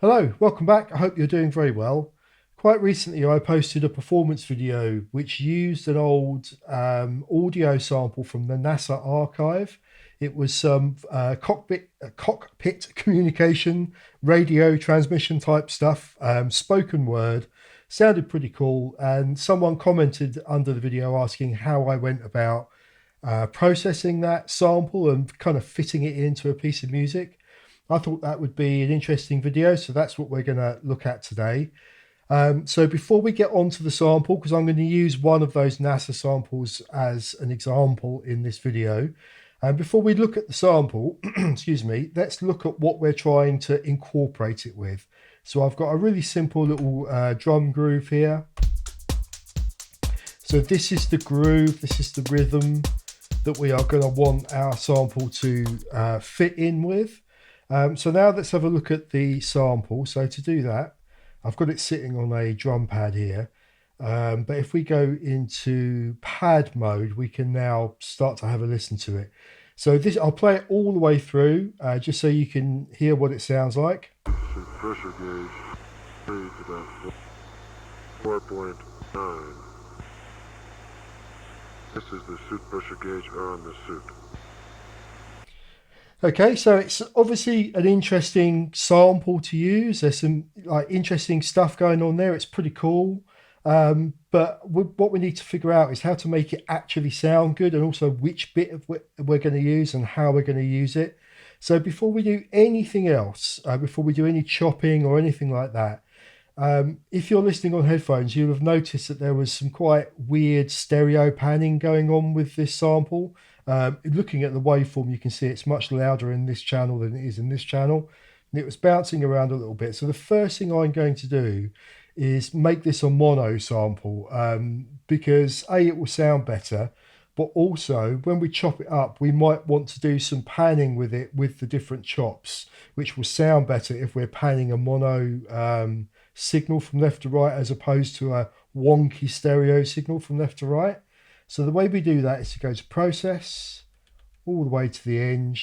Hello, welcome back. I hope you're doing very well. Quite recently, I posted a performance video which used an old audio sample from the NASA archive. It was some cockpit communication, radio transmission type stuff, spoken word. Sounded pretty cool, and someone commented under the video asking how I went about processing that sample and kind of fitting it into a piece of music. I thought that would be an interesting video, so that's what we're going to look at today. So before we get on to the sample, because I'm going to use one of those NASA samples as an example in this video, and before we look at the sample, excuse me, let's look at what we're trying to incorporate it with. So I've got a really simple little drum groove here. So this is the groove, this is the rhythm that we are going to want our sample to fit in with. So now let's have a look at the sample. So to do that, I've got it sitting on a drum pad here. But if we go into pad mode, we can now start to have a listen to it. So this, I'll play it all the way through, just so you can hear what it sounds like. Pressure gauge reads about 4.9. This is the suit pressure gauge on the suit. Okay, so it's obviously an interesting sample to use. There's some like interesting stuff going on there. It's pretty cool. But what we need to figure out is how to make it actually sound good, and also which bit of we're going to use and how we're going to use it. So before we do anything else, before we do any chopping or anything like that, if you're listening on headphones, you'll have noticed that there was some quite weird stereo panning going on with this sample. Looking at the waveform, you can see it's much louder in this channel than it is in this channel. And it was bouncing around a little bit. So the first thing I'm going to do is make this a mono sample, because A, it will sound better, but also when we chop it up, we might want to do some panning with it with the different chops, which will sound better if we're panning a mono signal from left to right as opposed to a wonky stereo signal from left to right. So the way we do that is to go to process, all the way to the end,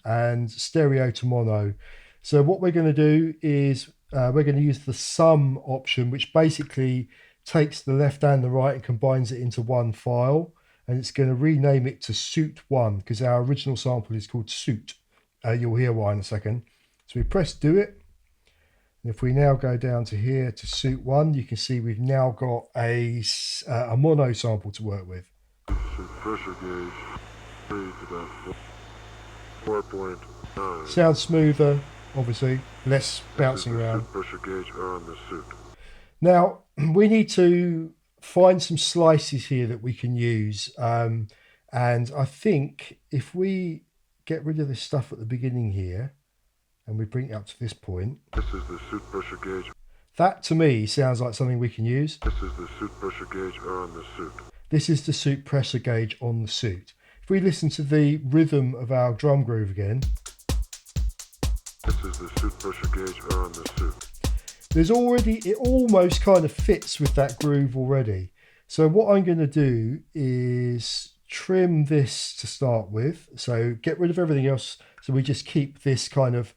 and stereo to mono. So what we're going to do is we're going to use the sum option, which basically takes the left and the right and combines it into one file. And it's going to rename it to suit one because our original sample is called suit. You'll hear why in a second. So we press do it. And if we now go down to here to suit one, you can see we've now got a mono sample to work with. Suit pressure gauge reads about 4.9. Sounds smoother, obviously, less bouncing around. Suit pressure gauge on the suit. Now, we need to find some slices here that we can use. And I think if we get rid of this stuff at the beginning here, and we bring it up to this point. This is the suit pressure gauge. That to me sounds like something we can use. This is the suit pressure gauge on the suit. This is the suit pressure gauge on the suit. If we listen to the rhythm of our drum groove again. This is the suit pressure gauge on the suit. There's already, it almost kind of fits with that groove already. So what I'm going to do is trim this to start with. So get rid of everything else. So we just keep this kind of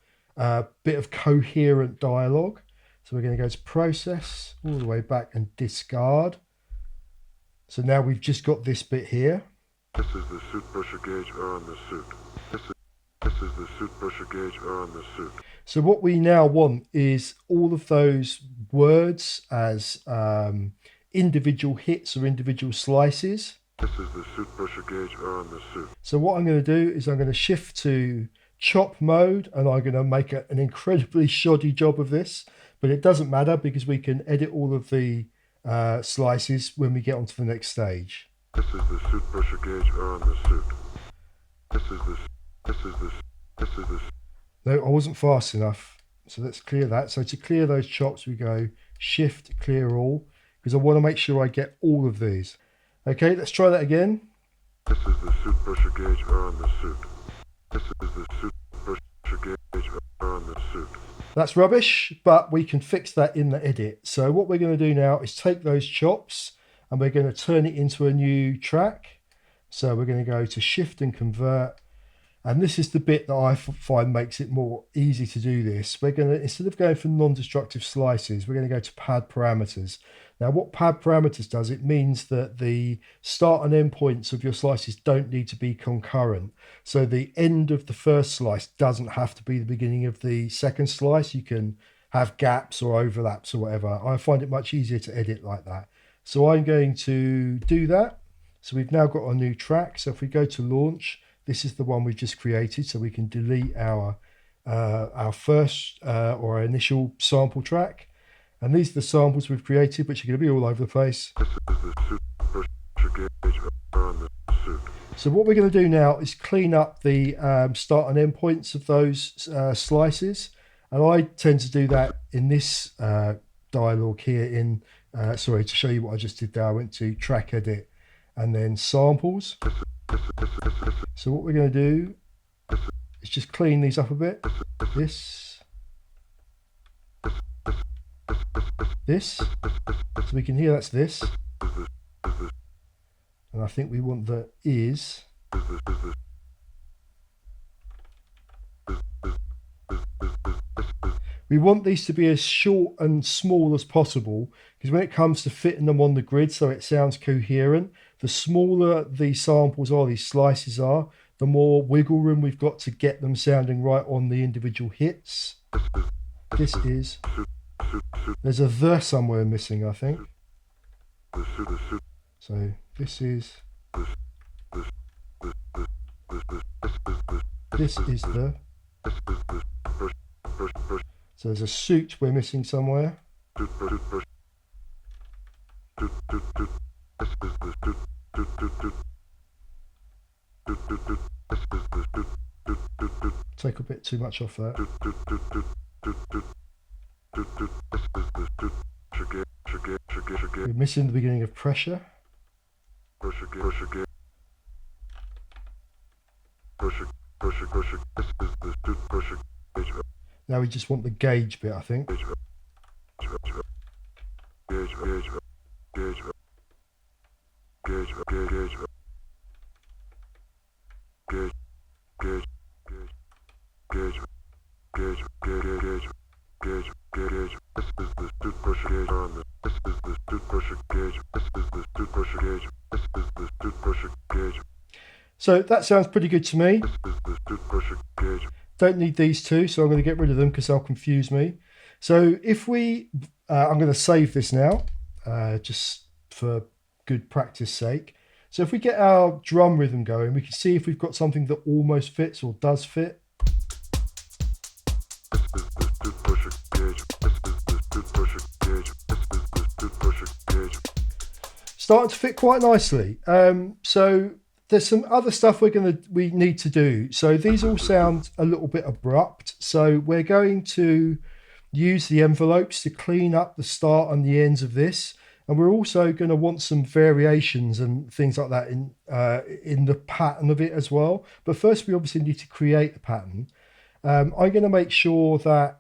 bit of coherent dialogue. So we're going to go to process, all the way back and discard. So now we've just got this bit here. This is the suit pressure gauge on the suit. This is the suit pressure gauge on the suit. So what we now want is all of those words as individual hits or individual slices. This is the suit pressure gauge on the suit. So what I'm going to do is I'm going to shift to chop mode, and I'm going to make an incredibly shoddy job of this, but it doesn't matter because we can edit all of the slices when we get onto the next stage. This is the suit pressure gauge on the suit. No, I wasn't fast enough. So let's clear that. So to clear those chops, we go shift clear all, because I want to make sure I get all of these. Okay, let's try that again. This is the suit pressure gauge on the suit. This is the suit pressure gauge on the suit. That's rubbish, but we can fix that in the edit. So what we're going to do now is take those chops and we're going to turn it into a new track. So we're going to go to shift and convert, And this is the bit that I find makes it more easy to do this. We're going to, instead of going for non-destructive slices, we're going to go to pad parameters. Now, what pad parameters does, it means that the start and end points of your slices don't need to be concurrent. So the end of the first slice doesn't have to be the beginning of the second slice. You can have gaps or overlaps or whatever. I find it much easier to edit like that. So I'm going to do that. So we've now got a new track. So if we go to launch, this is the one we've just created. So we can delete our first or our initial sample track. And these are the samples we've created, which are going to be all over the place. This is the suit pressure gauge on the suit. So what we're going to do now is clean up the start and end points of those slices. And I tend to do that in this dialog here in, sorry, to show you what I just did there, I went to track edit and then samples. So what we're going to do is just clean these up a bit. This, so we can hear that's this, and I think we want the is. We want these to be as short and small as possible, because when it comes to fitting them on the grid so it sounds coherent, the smaller the samples are, these slices are, the more wiggle room we've got to get them sounding right on the individual hits. This is. There's a the somewhere missing, I think. So this is. This is the. So there's a suit we're missing somewhere. Take a bit too much off that. We're missing the beginning of pressure. Now we just want the gauge bit, I think. So that sounds pretty good to me. Don't need these two, so I'm going to get rid of them because they'll confuse me. So if we, I'm going to save this now, just for good practice sake. So if we get our drum rhythm going, we can see if we've got something that almost fits or does fit. Starting to fit quite nicely. So there's some other stuff we need to do. So these all sound a little bit abrupt. So we're going to use the envelopes to clean up the start and the ends of this. And we're also going to want some variations and things like that in the pattern of it as well. But first we obviously need to create a pattern. I'm going to make sure that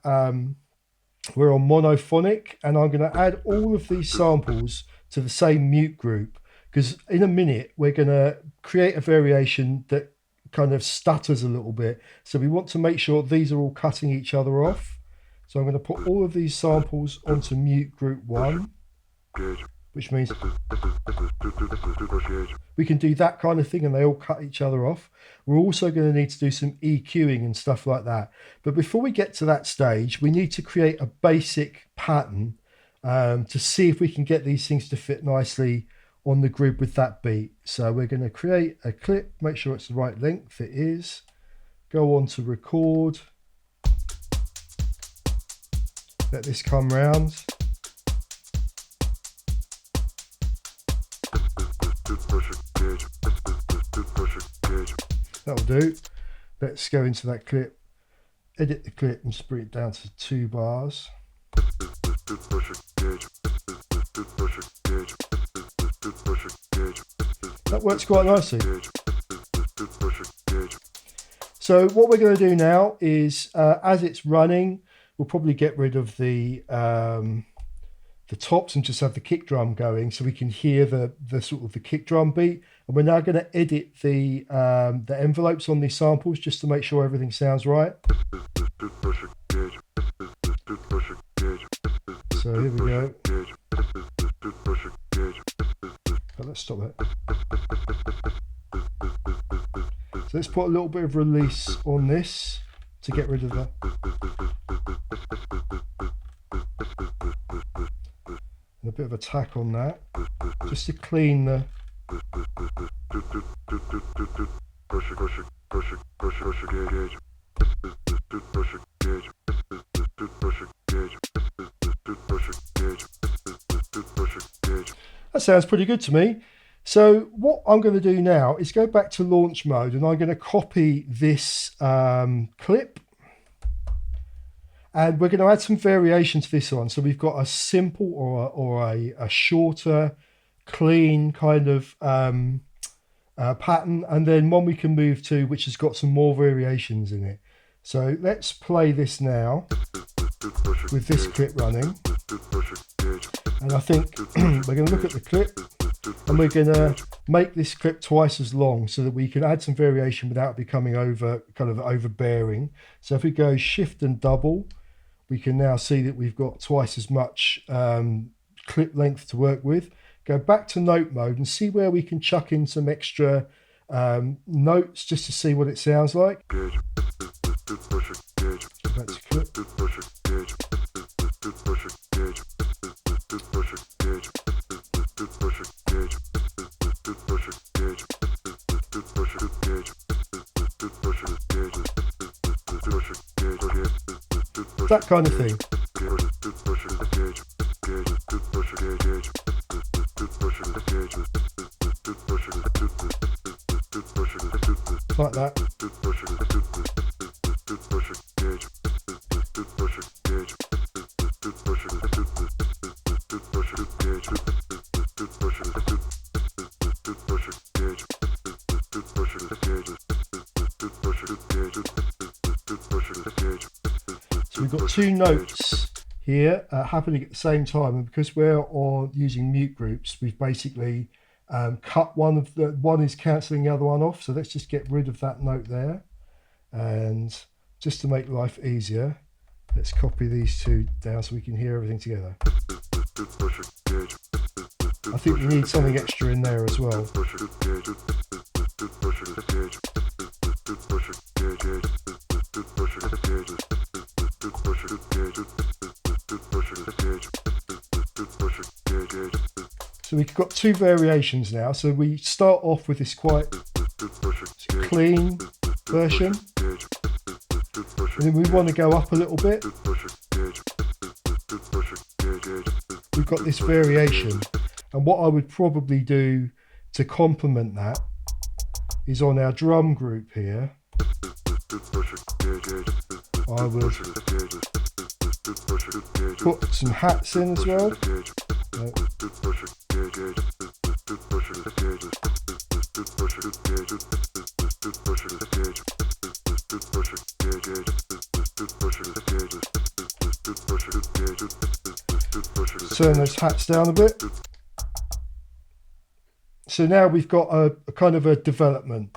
we're on monophonic, and I'm going to add all of these samples to the same mute group, because in a minute we're going to create a variation that kind of stutters a little bit. So we want to make sure these are all cutting each other off. So I'm going to put all of these samples onto mute group 1, which means we can do that kind of thing and they all cut each other off. We're also going to need to do some EQing and stuff like that. But before we get to that stage, we need to create a basic pattern to see if we can get these things to fit nicely on the grid with that beat. So we're going to create a clip, make sure it's the right length. It is. Go on to record. Let this come round. That'll do. Let's go into that clip, edit the clip and just bring it down to 2 bars. That works quite nicely. So what we're going to do now is, as it's running, we'll probably get rid of the the tops and just have the kick drum going so we can hear the sort of the kick drum beat. And we're now going to edit the envelopes on these samples just to make sure everything sounds right. So here we go. Oh, let's stop that. So let's put a little bit of release on this to get rid of that. And a bit of attack on that, just to clean the. That sounds pretty good to me. So what I'm going to do now is go back to launch mode, and I'm going to copy this clip, and we're going to add some variation to this one. So we've got a simple or a shorter, clean kind of pattern, and then one we can move to which has got some more variations in it. So let's play this now with this clip running. And I think we're going to look at the clip, and we're going to make this clip twice as long so that we can add some variation without becoming overbearing. So if we go shift and double, we can now see that we've got twice as much clip length to work with. Go back to note mode and see where we can chuck in some extra notes just to see what it sounds like. Back to clip. That kind of thing. Like that. So we've got two notes here happening at the same time, and because we're using mute groups, we've basically cut one is cancelling the other one off. So let's just get rid of that note there, and just to make life easier, let's copy these two down so we can hear everything together. I think we need something extra in there as well. So we've got two variations now. So we start off with this quite clean version, and then we want to go up a little bit. We've got this variation, and what I would probably do to complement that is on our drum group here, I would put some hats in as well. Turn those hats down a bit. So now we've got a kind of a development.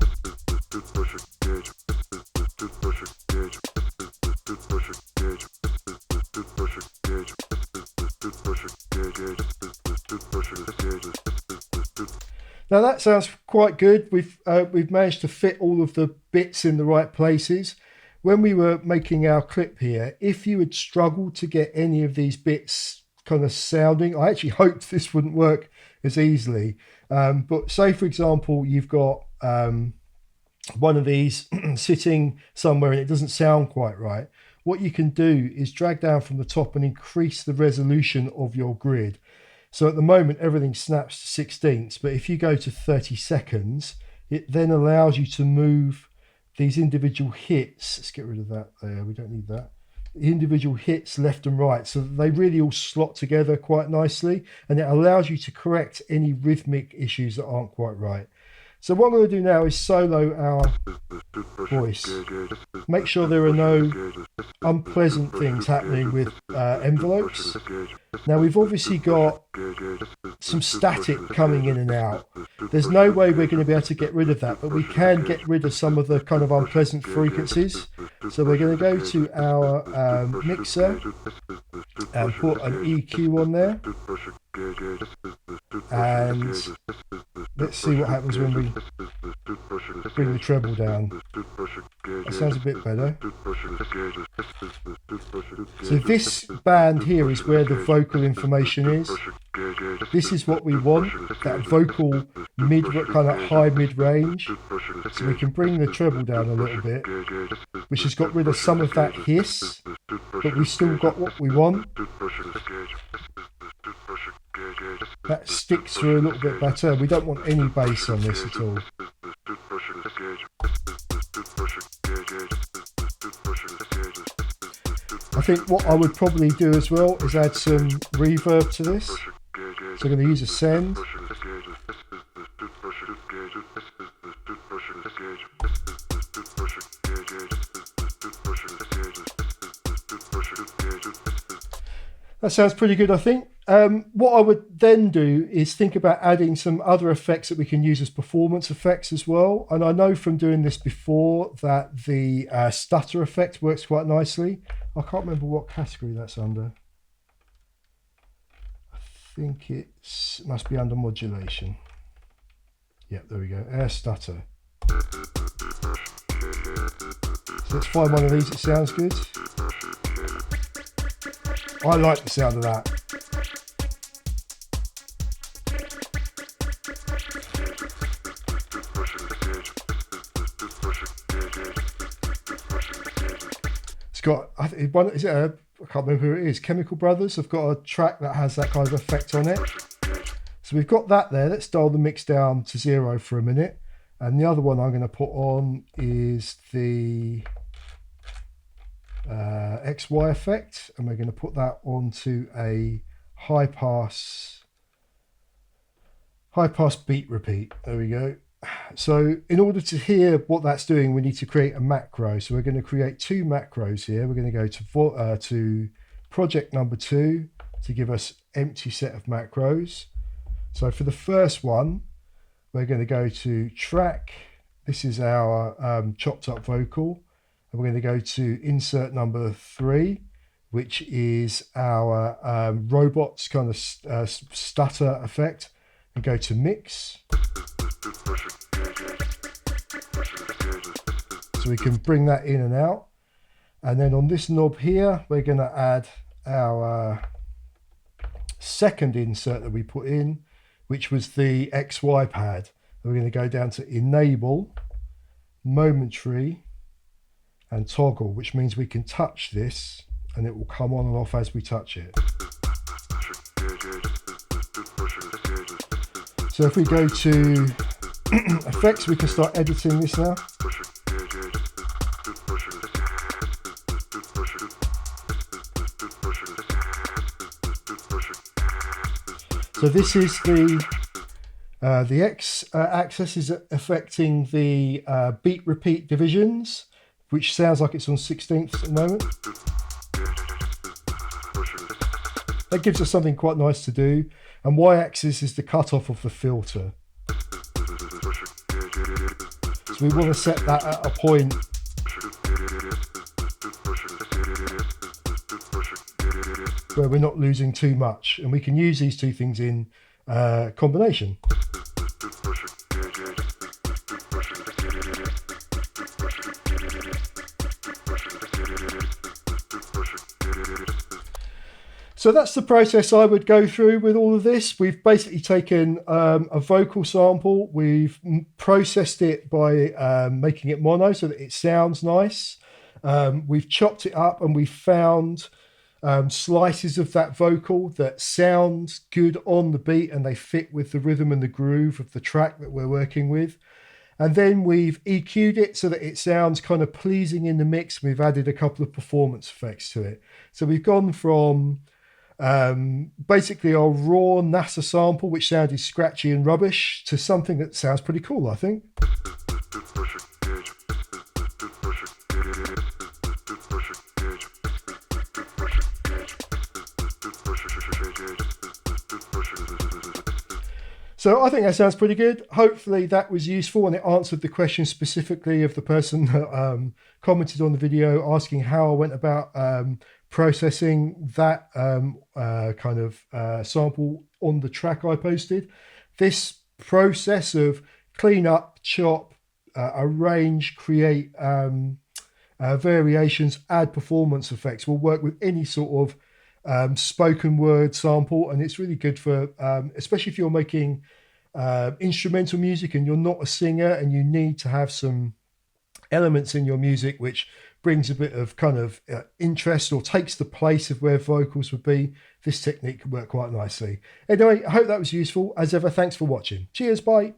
Now that sounds quite good. We've managed to fit all of the bits in the right places. When we were making our clip here, if you had struggled to get any of these bits kind of sounding, I actually hoped this wouldn't work as easily. But say, for example, you've got one of these sitting somewhere and it doesn't sound quite right. What you can do is drag down from the top and increase the resolution of your grid. So at the moment, everything snaps to 16ths, but if you go to 30 seconds, it then allows you to move these individual hits. Let's get rid of that there. We don't need that. The individual hits left and right, so that they really all slot together quite nicely, and it allows you to correct any rhythmic issues that aren't quite right. So what I'm going to do now is solo our voice. Make sure there are no unpleasant things happening with envelopes. Now we've obviously got some static coming in and out. There's no way we're going to be able to get rid of that, but we can get rid of some of the kind of unpleasant frequencies. So we're going to go to our mixer and put an EQ on there. And let's see what happens when we bring the treble down. That sounds a bit better. So this band here is where the vocal information is. This is what we want, that vocal mid, kind of high mid range. So we can bring the treble down a little bit, which has got rid of some of that hiss, but we still got what we want. That sticks through a little bit better. We don't want any bass on this at all. I think what I would probably do as well is add some reverb to this. So I'm going to use a send. That sounds pretty good, I think. What I would then do is think about adding some other effects that we can use as performance effects as well. And I know from doing this before that the stutter effect works quite nicely. I can't remember what category that's under. I think it must be under modulation. Yep, there we go. Air stutter. So let's find one of these that sounds good. I like the sound of that. It's got, I can't remember who it is, Chemical Brothers. I've got a track that has that kind of effect on it. So we've got that there. Let's dial the mix down to 0 for a minute. And the other one I'm going to put on is the XY effect, and we're going to put that onto a high pass beat repeat. There we go. So in order to hear what that's doing, we need to create a macro. So we're going to create 2 macros here. We're going to go to project number 2 to give us empty set of macros. So for the first one, we're going to go to track. This is our chopped up vocal. And we're going to go to insert number 3, which is our robots kind of stutter effect, and go to mix. So we can bring that in and out. And then on this knob here, we're going to add our second insert that we put in, which was the XY pad. And we're going to go down to enable, momentary, and toggle, which means we can touch this and it will come on and off as we touch it. So if we go to effects, we can start editing this now. So this is the X-axis is affecting the beat repeat divisions, which sounds like it's on 16ths at the moment. That gives us something quite nice to do. And Y-axis is the cutoff of the filter. So we want to set that at a point where we're not losing too much. And we can use these 2 things in combination. So that's the process I would go through with all of this. We've basically taken a vocal sample, we've processed it by making it mono so that it sounds nice. We've chopped it up and we've found slices of that vocal that sound good on the beat and they fit with the rhythm and the groove of the track that we're working with. And then we've EQ'd it so that it sounds kind of pleasing in the mix. We've added a couple of performance effects to it. So we've gone from Basically a raw NASA sample which sounded scratchy and rubbish to something that sounds pretty cool, I think. So I think that sounds pretty good. Hopefully that was useful and it answered the question specifically of the person that commented on the video asking how I went about processing that kind of sample on the track I posted. This process of clean up, chop, arrange, create variations, add performance effects will work with any sort of spoken word sample, and it's really good for especially if you're making instrumental music and you're not a singer and you need to have some elements in your music which brings a bit of kind of interest or takes the place of where vocals would be. This technique can work quite nicely. Anyway, I hope that was useful. As ever, thanks for watching. Cheers, bye.